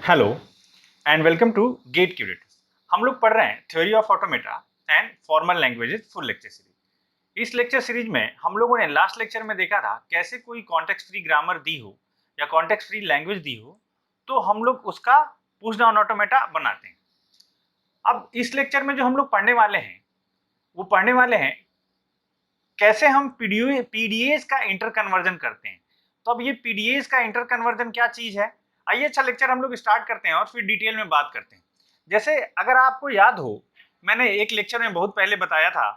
Hello and welcome to GATE curators. हम लोग पढ़ रहे हैं theory of automata and formal languages full lecture series. इस लेक्चर सीरीज में हम लोगों ने लास्ट लेक्चर में देखा था कैसे कोई कॉन्टेक्स्ट फ्री ग्रामर दी हो या कॉन्टेक्स्ट फ्री लैंग्वेज दी हो तो हम लोग उसका पुश डाउन ऑटोमेटा बनाते हैं। अब इस लेक्चर में जो हम लोग पढ़ने वाले हैं वो पढ़ने वाले हैं कैसे हम पीडीएस का इंटर कन्वर्जन करते हैं। तो अब ये पीडीएस का इंटर कन्वर्जन क्या चीज है, आइए अच्छा लेक्चर हम लोग स्टार्ट करते हैं और फिर डिटेल में बात करते हैं। जैसे अगर आपको याद हो, मैंने एक लेक्चर में बहुत पहले बताया था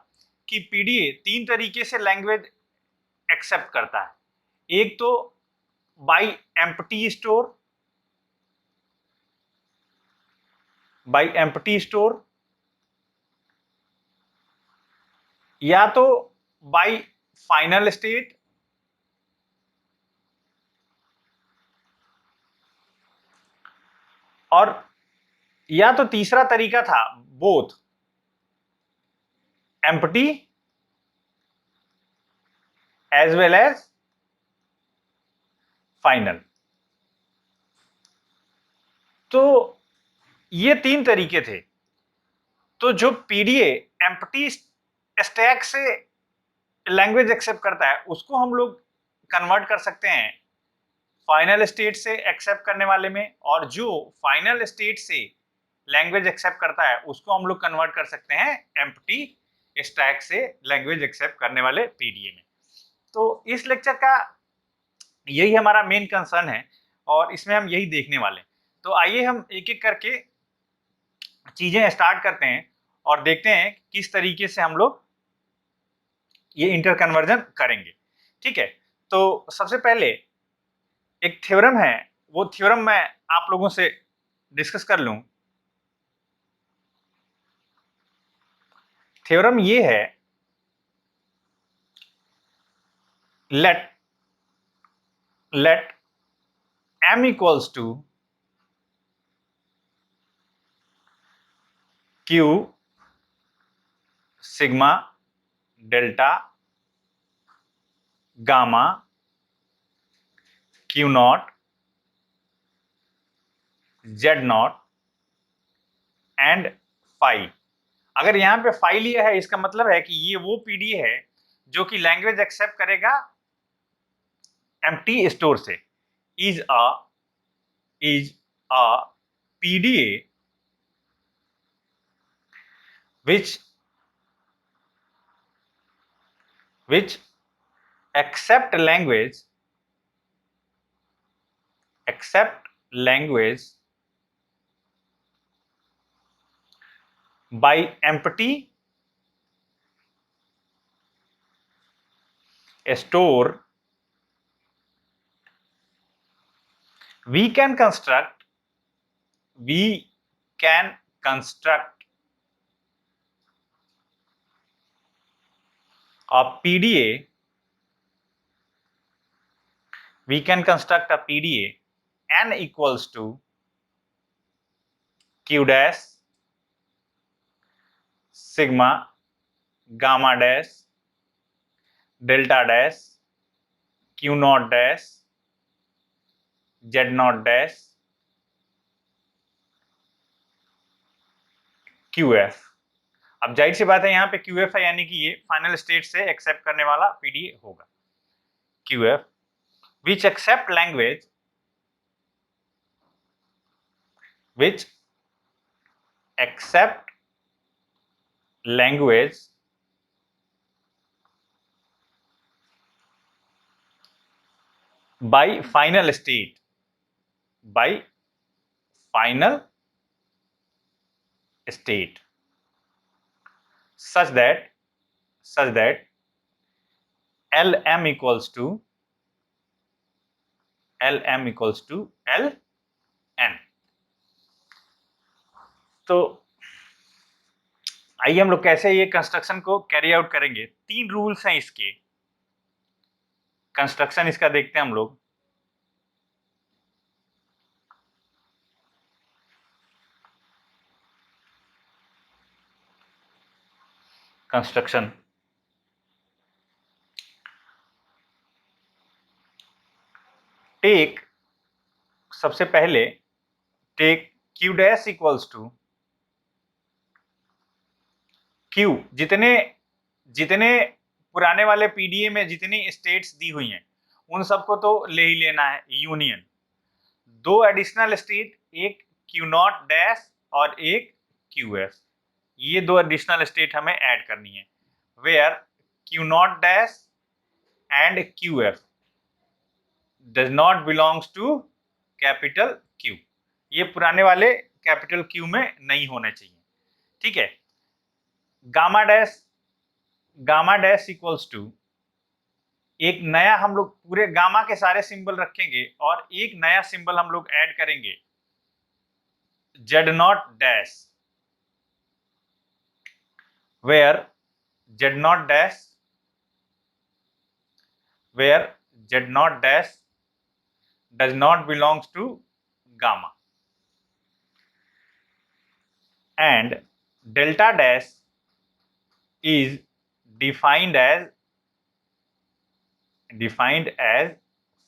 कि पीडीए 3 तरीके से लैंग्वेज एक्सेप्ट करता है। एक तो बाय एम्प्टी स्टोर, या तो बाय फाइनल स्टेट, और या तो तीसरा तरीका था both empty as well as final. तो ये 3 तरीके थे। तो जो पीडीए एम्प्टी स्टैक से लैंग्वेज एक्सेप्ट करता है उसको हम लोग कन्वर्ट कर सकते हैं फाइनल स्टेट से एक्सेप्ट करने वाले में, और जो फाइनल स्टेट से लैंग्वेज एक्सेप्ट करता है उसको हम लोग कन्वर्ट कर सकते हैं एम्प्टी स्टैक से लैंग्वेज एक्सेप्ट करने वाले पीडीए में। तो इस लेक्चर का यही हमारा मेन कंसर्न है और इसमें हम यही देखने वाले हैं। तो आइए हम एक एक करके चीजें स्टार्ट करते हैं और देखते हैं किस तरीके से हम लोग ये इंटर कन्वर्जन करेंगे। ठीक है, तो सबसे पहले एक थ्योरम है, वो थ्योरम मैं आप लोगों से डिस्कस कर लूं। थ्योरम ये है, let m equals to q sigma delta gamma q naught z naught and phi. अगर यहां पे फाई लिया है इसका मतलब है कि ये वो पीडीए है जो कि लैंग्वेज एक्सेप्ट करेगा एम्प्टी स्टोर से। Is a PDA which accept language by empty store. We can construct a PDA. We can construct a PDA n equals to q dash sigma gamma dash delta dash q naught dash z naught dash qf। अब जाहिर सी बात है यहाँ पे qf है, यानी कि ये फाइनल स्टेट से एक्सेप्ट करने वाला पीडीए होगा। qf which accept language by final state such that lm equals to ln। तो आइए हम लोग कैसे ये कंस्ट्रक्शन को कैरी आउट करेंगे। 3 रूल्स हैं इसके, कंस्ट्रक्शन इसका देखते हैं हम लोग। कंस्ट्रक्शन टेक, सबसे पहले take Q dash equals to Q, जितने जितने पुराने वाले पीडीए में जितनी स्टेट्स दी हुई हैं उन सबको तो ले ही लेना है, यूनियन। दो एडिशनल स्टेट, एक क्यू नॉट डैश और एक क्यू एफ, ये दो एडिशनल स्टेट हमें ऐड करनी है। Where Q naught dash and Q F does not belongs to capital Q, ये पुराने वाले कैपिटल क्यू में नहीं होने चाहिए, ठीक है। गामा डैश इक्वल्स टू, एक नया हम लोग पूरे गामा के सारे सिंबल रखेंगे और एक नया सिंबल हम लोग ऐड करेंगे, Z naught dash, where Z naught dash does not belongs to gamma, and delta dash is defined as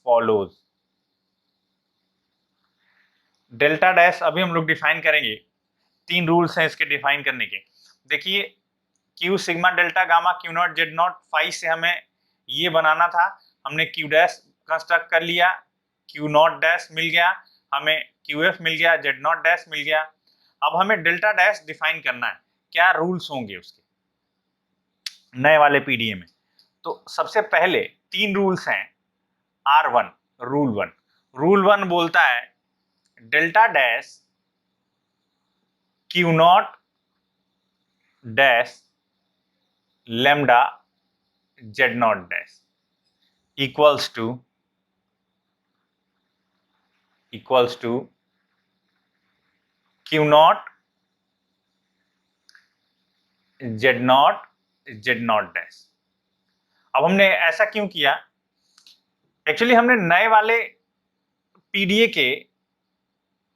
follows। Delta dash अभी हम लोग डिफाइन करेंगे, तीन रूल्स हैं इसके डिफाइन करने के। देखिए Q sigma delta gamma Q naught Z not five से हमें ये बनाना था, हमने क्यू डैश कंस्ट्रक्ट कर लिया, क्यू नॉट डैश मिल गया, हमें क्यू एफ मिल गया, जेड नॉट डैश मिल गया। अब हमें डेल्टा डैश डिफाइन करना है, क्या रूल्स होंगे उसके नए वाले पीडीए में। तो सबसे पहले तीन रूल्स हैं। R1 रूल वन बोलता है delta dash Q naught dash lambda Z naught dash equals to Q naught Z naught dash. अब हमने ऐसा क्यों किया, एक्चुअली हमने नए वाले पीडीए के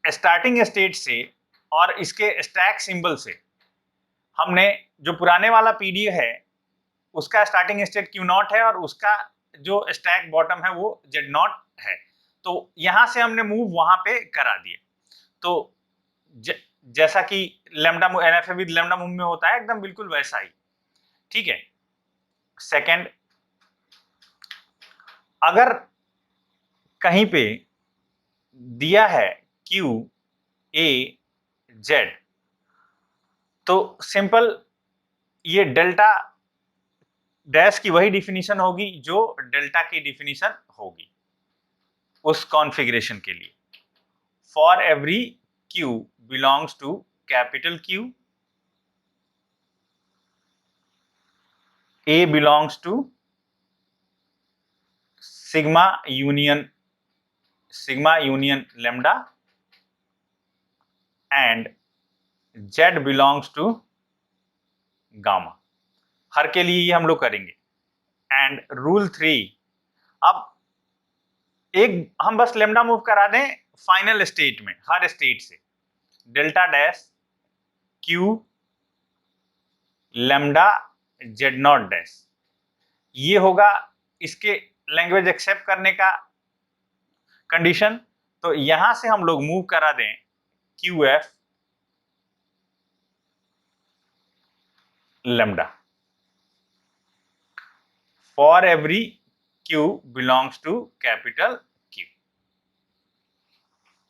स्टार्टिंग स्टेट से और इसके स्टैक सिंबल से हमने जो पुराने वाला पीडीए है उसका स्टार्टिंग स्टेट क्यू नॉट है और उसका जो स्टैक बॉटम है वो जेड नॉट है, तो यहां से हमने मूव वहां पे करा दिए। तो जैसा कि lambda NFA with lambda move में होता है एकदम बिल्कुल वैसा ही, ठीक है। सेकंड, अगर कहीं पे दिया है क्यू ए जेड तो सिंपल ये डेल्टा डैश की वही डिफिनीशन होगी जो डेल्टा की डिफिनीशन होगी उस कॉन्फ़िगरेशन के लिए। For every Q belongs to capital Q, a belongs to sigma union lambda and Z belongs to gamma. हर के लिए ये हम लोग करेंगे। एंड रूल 3, अब एक हम बस लेमडा मूव करा दें फाइनल स्टेट में, हर स्टेट से delta dash Q lambda Z naught dash, ये होगा इसके लैंग्वेज एक्सेप्ट करने का कंडीशन। तो यहां से हम लोग मूव करा दें Q F lambda for every Q belongs to capital Q.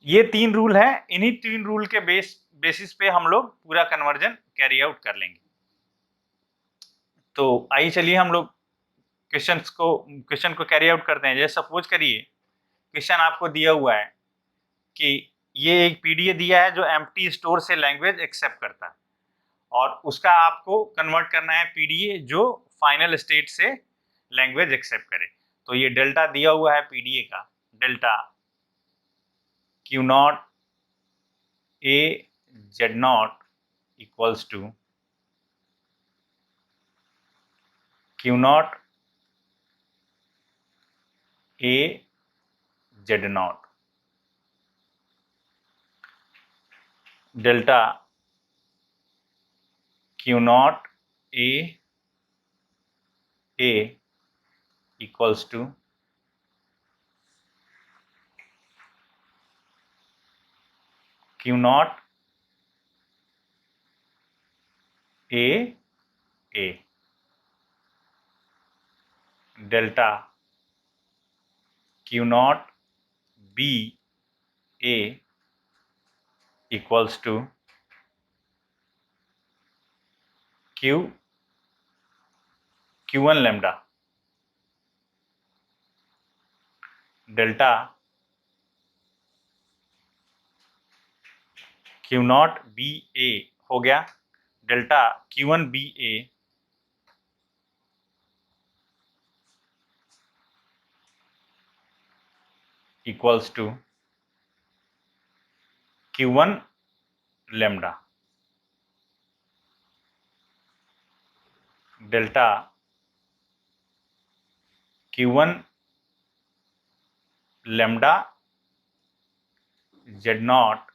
ये तीन रूल हैं, इन्हीं तीन रूल के बेसिस पे हम लोग पूरा कन्वर्जन कैरी आउट कर लेंगे। तो आइए चलिए हम लोग क्वेश्चन को कैरी आउट करते हैं। जैसे सपोज करिए क्वेश्चन आपको दिया हुआ है कि ये एक पीडीए दिया है जो एम्प्टी स्टोर से लैंग्वेज एक्सेप्ट करता है और उसका आपको कन्वर्ट करना है पीडीए जो फाइनल स्टेट से लैंग्वेज एक्सेप्ट करे। तो ये डेल्टा दिया हुआ है पीडीए का, delta q not a Z not equals to Q not a Z not delta q not a equals to Q not a a delta q not b a equals to Q1 lambda delta Q not b a हो गया delta Q1 b a equals to Q1 lambda delta Q1 lambda Z not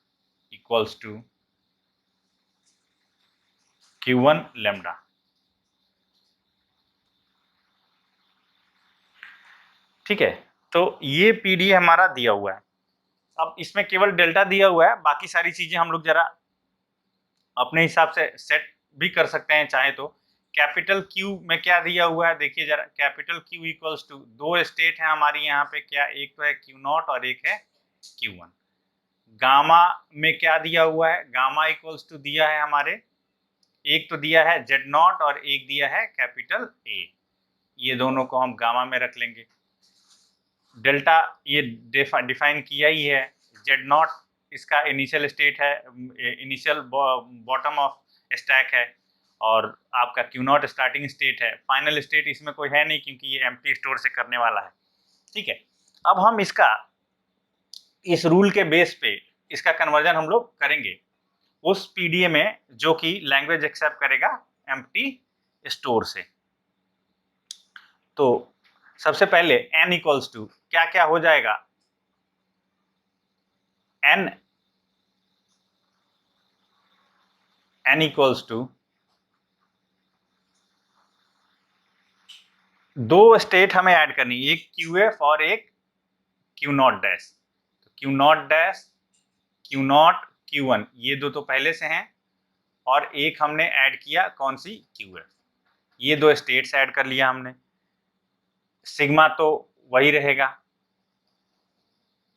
equals to Q1 lambda। ठीक है, तो ये PDA हमारा दिया हुआ है। अब इसमें केवल डेल्टा दिया हुआ है, बाकी सारी चीजें हम लोग जरा अपने हिसाब से सेट भी कर सकते हैं चाहे तो। कैपिटल क्यू में क्या दिया हुआ है देखिए जरा, कैपिटल क्यू इक्वल्स टू, दो स्टेट है हमारी यहाँ पे, क्या एक तो है क्यू नॉट और एक है क्यू वन। गामा में क्या दिया हुआ है, गामा इक्वल्स टू दिया है हमारे, एक तो दिया है जेड नॉट और एक दिया है कैपिटल ए, ये दोनों को हम गामा में रख लेंगे। डेल्टा ये डिफाइन किया ही है, जेड नॉट इसका इनिशियल स्टेट है, इनिशियल बॉटम ऑफ स्टैक है, और आपका क्यू नॉट स्टार्टिंग स्टेट है। फाइनल स्टेट इसमें कोई है नहीं क्योंकि ये एम्प्टी स्टोर से करने वाला है। ठीक है, अब हम इसका इस रूल के बेस पे इसका कन्वर्जन हम लोग करेंगे उस पीडीए में जो कि लैंग्वेज एक्सेप्ट करेगा एम्प्टी स्टोर से। तो सबसे पहले n इक्वल्स टू क्या क्या हो जाएगा, n इक्वल्स टू दो स्टेट हमें ऐड करनी, एक QF और एक Q नॉट डैश। तो Q naught dash Q not Q1 ये दो तो पहले से हैं, और एक हमने ऐड किया कौन सी, QF। ये दो स्टेट्स ऐड कर लिया हमने, सिग्मा तो वही रहेगा।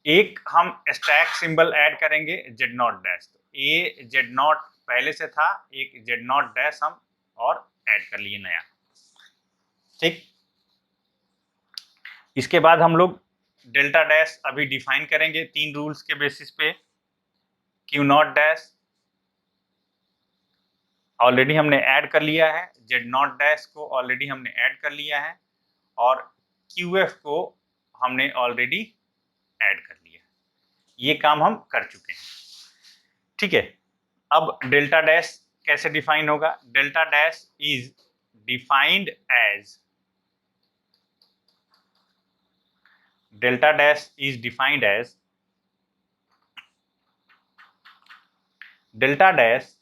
एक हम स्टैक सिंबल ऐड करेंगे जेड नॉट डैश, तो ए जेड नॉट पहले से था, एक जेड नॉट डैश हम और ऐड कर लिए नया। ठीक, इसके बाद हम लोग डेल्टा डैश अभी डिफाइन करेंगे तीन रूल्स के बेसिस पे। क्यू नॉट डैश ऑलरेडी हमने ऐड कर लिया है, जेड नॉट डैश को ऑलरेडी हमने ऐड कर लिया है, और QF को हमने ऑलरेडी ऐड कर लिया है। ये काम हम कर चुके हैं। ठीक है, अब डेल्टा डैश कैसे डिफाइन होगा, delta dash is defined as, delta dash is defined as delta dash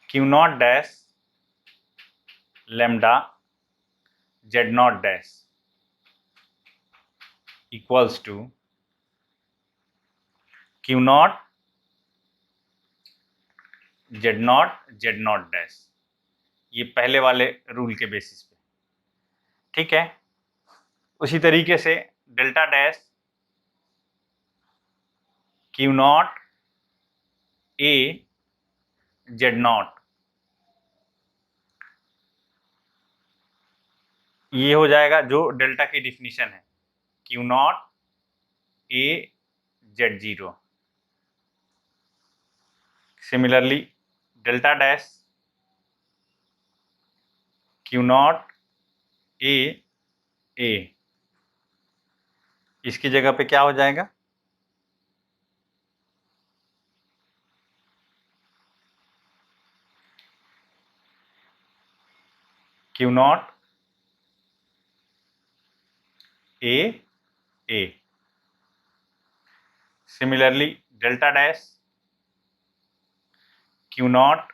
Q naught dash lambda Z naught dash equals to Q naught Z naught dash, ये पहले वाले रूल के बेसिस पे। ठीक है, उसी तरीके से delta dash Q not A Z not, ये हो जाएगा जो डेल्टा की डिफिनीशन है, Q not A Z zero. Similarly delta dash Q not A A, इसकी जगह पे क्या हो जाएगा, Q not A A। Similarly delta dash Q not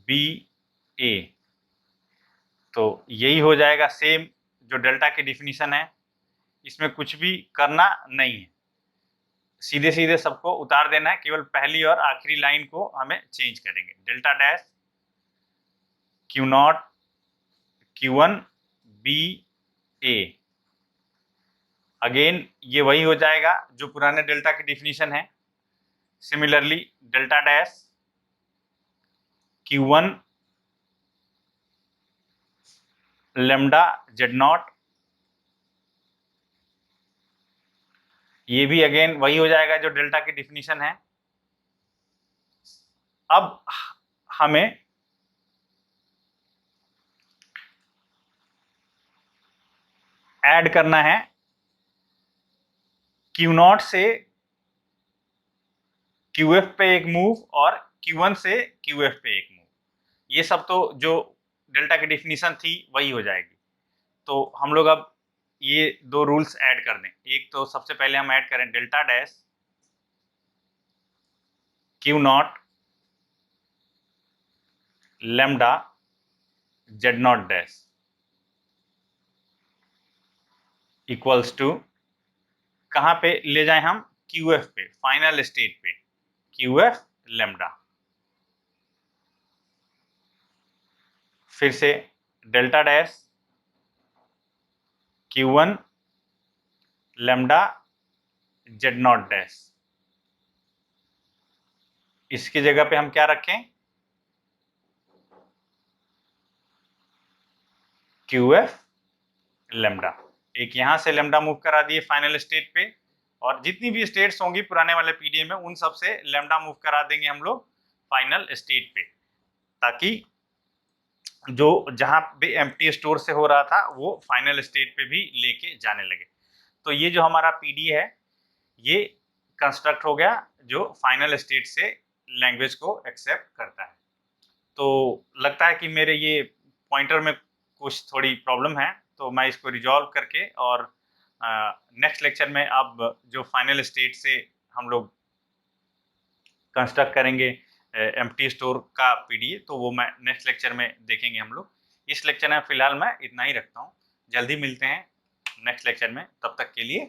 B A, तो यही हो जाएगा सेम जो डेल्टा की डिफिनीशन है, इसमें कुछ भी करना नहीं है, सीधे सीधे सबको उतार देना है, केवल पहली और आखिरी लाइन को हमें चेंज करेंगे। Delta dash Q0 Q1 B A, again ये वही हो जाएगा जो पुराने डेल्टा की डिफिनीशन है। Similarly delta dash Q1 lambda Z0, ये भी अगेन वही हो जाएगा जो डेल्टा की डिफिनीशन है। अब हमें ऐड करना है Q0 से QF पे एक मूव और Q1 से QF पे एक मूव, ये सब तो जो डेल्टा की डिफिनीशन थी वही हो जाएगी। तो हम लोग अब ये दो रूल्स ऐड कर दें। एक तो सबसे पहले हम ऐड करें delta dash Q0 lambda Z0 dash equals to, कहां पे ले जाएं हम, QF पे, फाइनल स्टेट पे, QF लैम्डा। फिर से delta dash Q1 lambda Z0 dash, इसकी जगह पे हम क्या रखें, QF लैम्डा। एक यहां से लैम्डा मूव करा दिए फाइनल स्टेट पे, और जितनी भी स्टेट्स होंगी पुराने वाले पीडीए में उन सब से लैम्डा मूव करा देंगे हम लोग फाइनल स्टेट पे, ताकि जो जहां भी एम्प्टी स्टोर से हो रहा था वो फाइनल स्टेट पे भी लेके जाने लगे। तो ये जो हमारा पीडीए है ये कंस्ट्रक्ट हो गया जो फाइनल स्टेट से लैंग्वेज को एक्सेप्ट करता है। तो लगता है कि मेरे ये पॉइंटर में कुछ थोड़ी प्रॉब्लम है, तो मैं इसको रिजॉल्व करके और नेक्स्ट लेक्चर में अब जो फाइनल स्टेट से हम लोग कंस्ट्रक्ट करेंगे एम्प्टी स्टोर का पीडीए, तो वो मैं नेक्स्ट लेक्चर में देखेंगे हम लोग। इस लेक्चर में फिलहाल मैं इतना ही रखता हूँ, जल्दी मिलते हैं नेक्स्ट लेक्चर में, तब तक के लिए